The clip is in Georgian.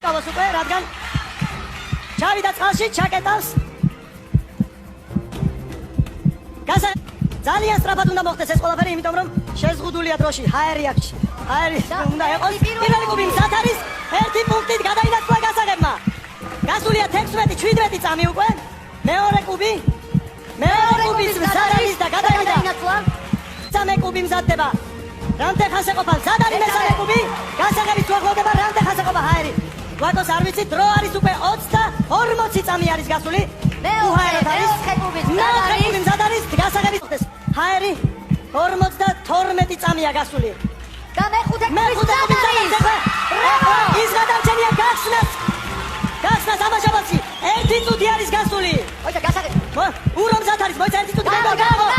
უკავოს უკვე, რადგან ჩავიდა წყალში, ჩაკეტავს. ძალიან სწრაფად უნდა მოხდეს ეს ყველაფერი, იმიტომ რომ შეზღუდულია დროში, ჰაერი აქვს. ჰაერი უნდა იყოს. პირველი კუბი მზად არის, 1 პუნქტით გადაინაცვლა გასაღებმა. გასულია 16-17 წამი უკვე. მეორე კუბი მზად არის და გადაინაცვლა. მესამე კუბი მზადდება. რამდენ ხანს ეყოფა მზად არის მესამე კუბი? გასაღებით თუ ახლოვდება რამდენ ხანს ეყოფა ჰაერი? ვაკოს არ ვიცი, დრო არის უკვე 20-40 წამი არის გასული. მეორე კუბი მზად არის, გასაღებით ხდეს. ჰაერი 52 წამია გასული. და მეხუთე კუბი მზად არის. ის გადარჩენია გახსნას ამაშაბათში 1 წუთი არის გასული. ოჩა გასაღებით. ურო მზად არის, მოიცა 1 წუთი გაგო.